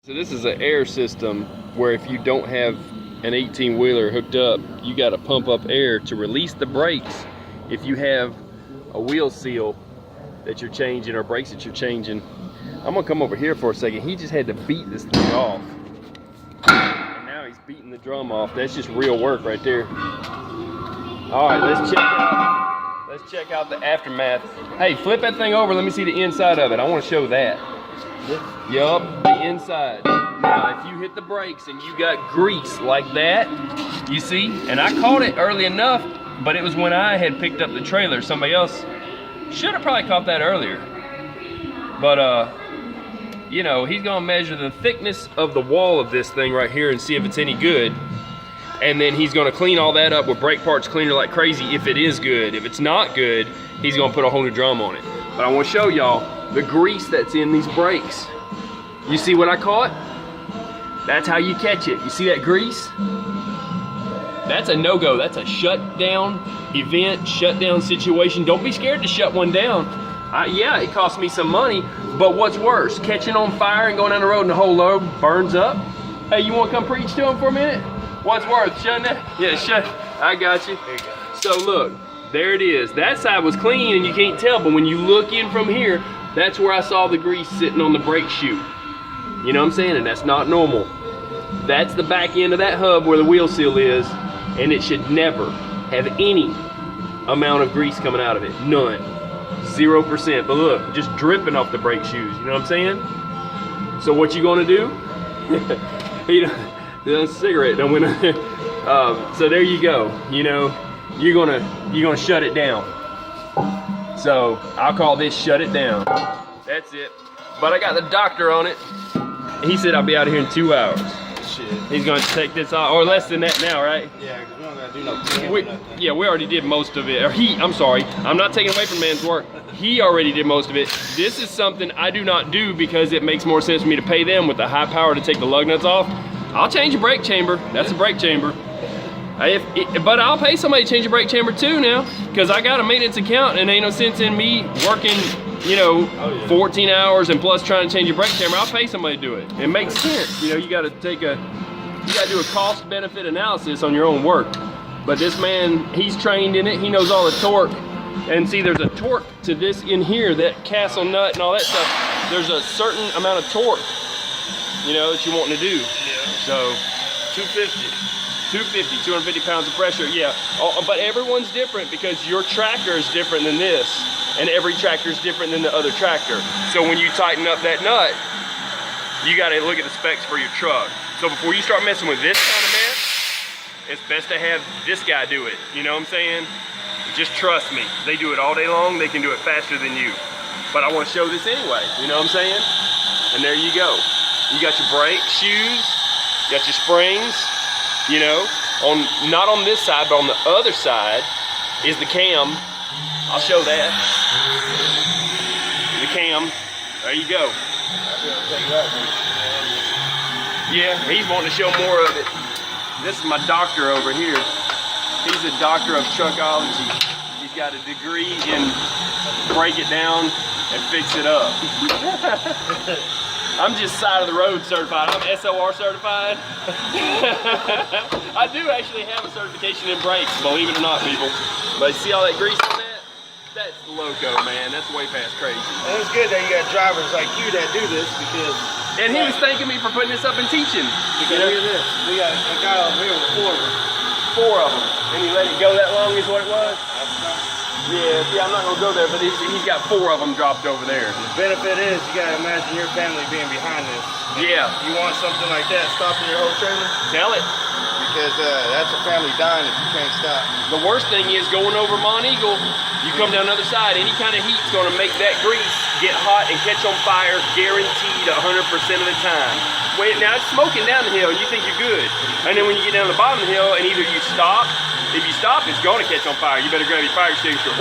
So this is an air system where if you don't have an 18-wheeler hooked up, you got to pump up air to release the brakes if you have a wheel seal that you're changing or brakes that you're changing. I'm gonna come over here for a second. He just had to beat this thing off. And now he's beating the drum off. That's just real work right there. All right, let's check out the aftermath. Hey, flip that thing over. Let me see the inside of it. I want to show that. Yup, the inside. Now, if you hit the brakes and you got grease like that, you see, and I caught it early enough, but it was when I had picked up the trailer. Somebody else should have probably caught that earlier. But, you know, he's gonna measure the thickness of the wall of this thing right here and see if it's any good. And then he's gonna clean all that up with brake parts cleaner like crazy if it is good. If it's not good, he's gonna put a whole new drum on it. But I wanna show y'all the grease that's in these brakes. You see what I caught? That's how you catch it. You see that grease? That's a no-go. That's a shutdown event, shutdown situation. Don't be scared to shut one down. Yeah, it cost me some money, but what's worse? Catching on fire and going down the road and the whole load burns up? Hey, you wanna come preach to him for a minute? What's worth, shutting that? Yeah, shut, I got you. There you go. So look, there it is. That side was clean and you can't tell, but when you look in from here, that's where I saw the grease sitting on the brake shoe. You know what I'm saying? And that's not normal. That's the back end of that hub where the wheel seal is, and it should never have any amount of grease coming out of it. None. 0%. But look, just dripping off the brake shoes. You know what I'm saying? So what you gonna do? The cigarette don't win. So there you go. You know, you're gonna shut it down. So I'll call this shut it down. That's it. But I got the doctor on it. He said I'll be out of here in 2 hours. Shit. He's gonna take this off, or less than that now, right? Yeah, because we don't gotta do no cleaning. Yeah, we already did most of it. Or I'm sorry, I'm not taking away from man's work. He already did most of it. This is something I do not do because it makes more sense for me to pay them with the high power to take the lug nuts off. I'll change a brake chamber. That's a brake chamber. But I'll pay somebody to change a brake chamber too now, because I got a maintenance account and ain't no sense in me working, you know, 14 hours and plus trying to change a brake chamber. I'll pay somebody to do it. It makes sense. You know, you gotta do a cost benefit analysis on your own work. But this man, he's trained in it. He knows all the torque. And see, there's a torque to this in here, that castle nut and all that stuff. There's a certain amount of torque, you know, that you want to do. Yeah. So 250 pounds of pressure, yeah. But everyone's different because your tractor is different than this, and every tractor is different than the other tractor. So when you tighten up that nut, you gotta look at the specs for your truck. So before you start messing with this kind of mess, it's best to have this guy do it. You know what I'm saying? Just trust me. They do it all day long. They can do it faster than you. But I want to show this anyway. You know what I'm saying? And there you go. You got your brake shoes, you got your springs. You know, not on this side, but on the other side is the cam. I'll show that. The cam. There you go. Yeah, he's wanting to show more of it. This is my doctor over here. He's a doctor of truckology. He's got a degree in break it down and fix it up. I'm just side of the road certified. I'm SOR certified. I do actually have a certification in brakes, believe it or not, people. But see all that grease on that? That's loco, man. That's way past crazy. And it's good that you got drivers like you that do this because... And he was thanking me for putting this up and teaching. Because look at this. We got a guy over here with 4 of them. 4 of them. And he let it go that long is what it was? Yeah, see, I'm not gonna go there, but he's got 4 of them dropped over there. The benefit is you gotta imagine your family being behind this. Yeah. You want something like that stopping your whole trailer? Tell it. Because that's a family dying if you can't stop. The worst thing is going over Mont Eagle, you come down the other side, any kind of heat's gonna make that grease get hot and catch on fire, guaranteed 100% of the time. Now it's smoking down the hill, you think you're good. And then when you get down to the bottom of the hill and either you stop, if you stop, it's gonna catch on fire. You better grab your fire extinguisher.